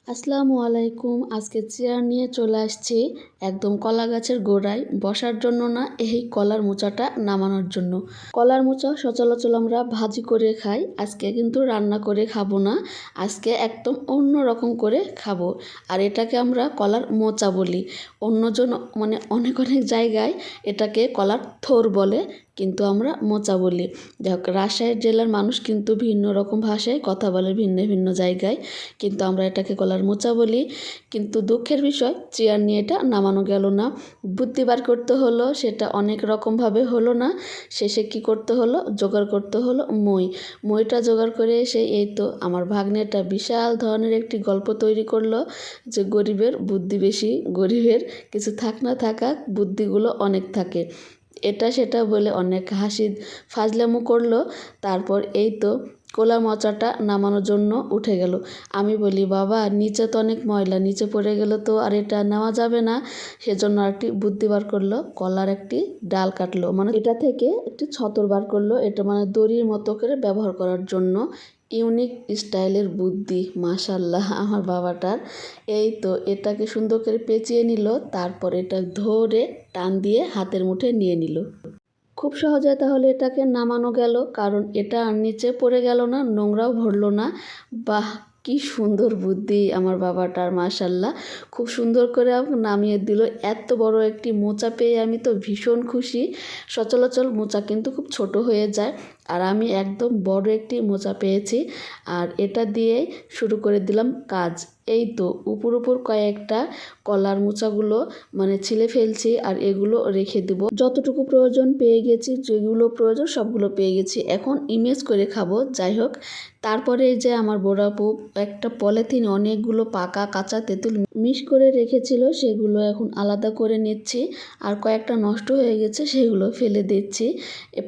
আসসালামু আলাইকুম। আজকে চেয়ার নিয়ে চলে আসছি একদম কলা গাছের গোড়ায় বসার জন্য না, এই কলার মোচাটা নামানোর জন্য। কলার মোচা সচরাচর আমরা ভাজি করে খাই, আজকে কিন্তু রান্না করে খাবো না, আজকে একদম অন্য রকম করে খাবো। আর এটাকে আমরা কলার মোচা বলি। অন্যজন অনেক জায়গায় এটাকে কলার থোর বলে, কিন্তু আমরা মোচা বলি। যাই হোক, রাজশাহী জেলার মানুষ কিন্তু ভিন্ন রকম ভাষায় কথা বলে ভিন্ন ভিন্ন জায়গায়, কিন্তু আমরা এটাকে কলার মোচা বলি। কিন্তু দুঃখের বিষয়, চেয়ার নিয়ে এটা নামানো গেল না। বুদ্ধি বার করতে হলো, সেটা অনেক রকমভাবে হলো না। শেষে কি করতে হলো, জোগাড় করতে হলো মইটা জোগাড় করে এসে এই তো আমার ভাগ্নেটা বিশাল ধরনের একটি গল্প তৈরি করলো যে গরিবের বুদ্ধি বেশি, গরিবের কিছু থাক না থাকাক বুদ্ধিগুলো অনেক থাকে, এটা সেটা বলে অনেক হাসি ফাজলামো করলো। তারপর এই তো কলা মোচাটা নামানোর জন্য উঠে গেল। আমি বলি, বাবা নিচে তো অনেক ময়লা, নিচে পড়ে গেল তো আর এটা নেওয়া যাবে না। সেজন্য আরেকটি বুদ্ধি বার করলো, কলার একটি ডাল কাটলো, এটা থেকে একটি ছতর বার করলো, এটা দড়ির মতো করে ব্যবহার করার জন্য। ইউনিক স্টাইলের বুদ্ধি, মাশাল্লাহ আমার বাবাটার। এই তো এটাকে সুন্দর করে পেঁচিয়ে নিল, তারপর এটা ধরে টান দিয়ে হাতের মুঠে নিয়ে নিল। খুব সহজে তাহলে এটাকে নামানো গেল, কারণ এটা আর নিচে পড়ে গেল না, নোংরাও ভরলো না। বাহ, কি সুন্দর বুদ্ধি আমার বাবাটার, মাশাল্লাহ। খুব সুন্দর করে নামিয়ে দিল। এত বড় একটি মোচা পেয়ে আমি তো ভীষণ খুশি। সচরাচর মোচা কিন্তু খুব ছোট হয়ে যায়, আর আমি একদম বড় একটি মোচা পেয়েছি। আর এটা দিয়ে শুরু করে দিলাম কাজ। এই তো উপর কয়েকটা কলার মোচাগুলো ছিলে ফেলছি, আর এগুলো রেখে দেব। যতটুকু প্রয়োজন পেয়ে গেছি, যেগুলো প্রয়োজন সবগুলো পেয়ে গেছি, এখন ইমেজ করে খাবো। যাই হোক, তারপরে এই যে আমার বড় আপু একটা পলিথিনে অনেকগুলো পাকা কাঁচা তেঁতুল মিক্স করে রেখেছিল, সেগুলো এখন আলাদা করে নিচ্ছি। আর কয়েকটা নষ্ট হয়ে গেছে, সেগুলো ফেলে দিচ্ছি।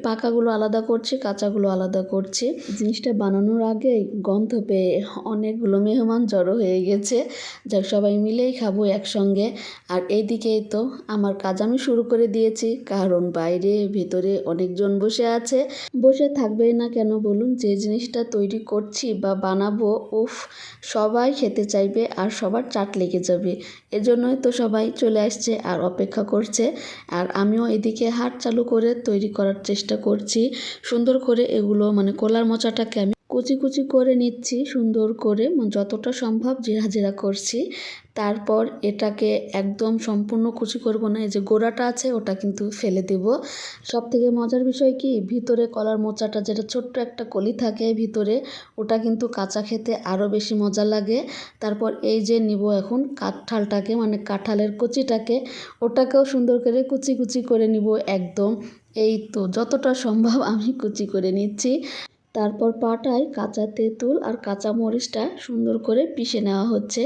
পাকাগুলো আলাদা করছি, কাঁচাগুলো আলাদা করছি। জিনিসটা বানানোর আগেই গন্ধ পেয়ে অনেকগুলো মেহমান জড়ো হয়ে গেছে, যা সবাই মিলেই খাবো একসঙ্গে। আর এইদিকেই তো আমার কাজ আমি শুরু করে দিয়েছি, কারণ বাইরে ভিতরে অনেকজন বসে আছে। বসে থাকবেই না কেন বলুন, যে জিনিসটা তৈরি করছি বা বানাবো, উফ, সবাই খেতে চাইবে আর সবার চাট লেগে যাবে। এজন্যই তো সবাই চলে আসছে আর অপেক্ষা করছে। আর আমিও এদিকে হাত চালু করে তৈরি করার চেষ্টা করছি। সুন্দর করে এগুলো কলার মোচাটাকে আমি কুচি কুচি করে নিচ্ছি, সুন্দর করে যতটা সম্ভব জিরা করছি। তারপর এটাকে একদম সম্পূর্ণ কুচি করব না, এই যে গোড়াটা আছে ওটা কিন্তু ফেলে দেব। সবথেকে মজার বিষয় কি, ভিতরে কলার মোচাটা যেটা ছোট্ট একটা কলি থাকে ভিতরে, ওটা কিন্তু কাঁচা খেতে আরও বেশি মজা লাগে। তারপর এই যে নিব এখন কাঁঠালটাকে, কাঁঠালের কচিটাকে, ওটাকেও সুন্দর করে কুচি কুচি করে নিব একদম। এই তো যতটা সম্ভব আমি কুচি করে নিচ্ছি। তারপর পাটায় কাঁচা তেঁতুল আর কাঁচা মরিচটা সুন্দর করে পিষে নেওয়া হচ্ছে।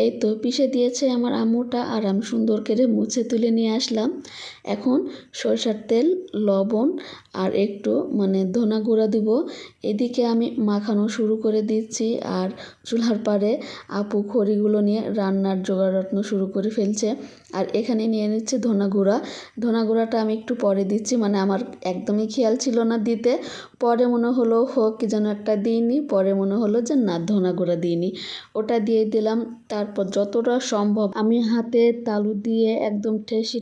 এই তো পিষে দিয়েছে আমার আম্মুটা, আর আমি সুন্দর করে মুছে তুলে নিয়ে আসলাম। এখন সরষের তেল, লবণ আর একটু ধনা গুঁড়া দিব। এদিকে আমি মাখানো শুরু করে দিচ্ছি, আর চুলার পাড়ে আপু খড়িগুলো নিয়ে রান্নার জোগাড় শুরু করে ফেলছে। আর এখানে নিয়ে নিচ্ছে ধনা গুঁড়াটা আমি একটু পরে দিচ্ছি, আমার একদমই খেয়াল ছিল না দিতে। পরে মনে হলো হোক কি যেন একটা দিইনি, পরে মনে হলো যে না, ধনা গুঁড়া দিইনি, ওটা দিয়ে দিলাম। তারপর যতটা সম্ভব আমি হাতে তালু দিয়ে একদম ঠেসে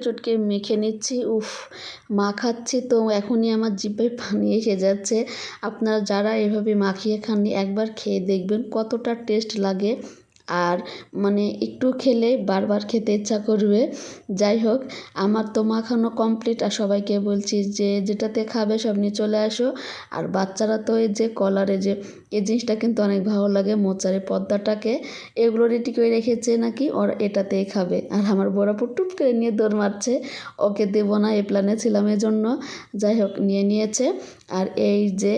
চটকে মেখে নিচ্ছি। উফ, মাখাচ্ছি তো এখনই আমার জিভে পানি এসে যাচ্ছে। আপনারা যারা এভাবে মাখিয়ে খাননি, একবার খেয়ে দেখবেন কতটা টেস্ট লাগে। আর একটু খেলে বারবার খেতে ইচ্ছা করবে। যাই হোক, আমার তো মাখানো কমপ্লিট, আর সবাইকে বলছি যে যেটাতে খাবে সব নিয়ে চলে আসো। আর বাচ্চারা তো এই যে কলারে যে এই জিনিসটা কিন্তু অনেক ভালো লাগে, মোচারে পদ্মাটাকে, এগুলো রেডি করে রেখেছে নাকি ওরা এটাতেই খাবে। আর আমার বড়াপু টুপ করে নিয়ে দৌড় মারছে, ওকে দেবো না এ প্ল্যানে ছিলাম এজন্য। যাই হোক, নিয়েছে। আর এই যে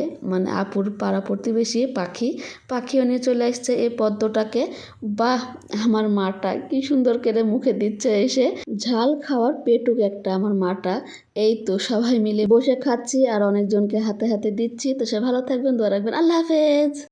আপুর পাড়া প্রতিবেশী পাখিও নিয়ে চলে আসছে এই পদ্মটাকে। বাহ, আমার মাটা কি সুন্দর করে মুখে দিচ্ছে এসে। ঝাল খাওয়ার পেটুক একটা আমার মাটা। এই তো সবাই মিলে বসে খাচ্ছি, আর অনেকজনকে হাতে হাতে দিচ্ছি। তো সে ভালো থাকবেন, দোয়া রাখবেন। আল্লাহ হাফেজ।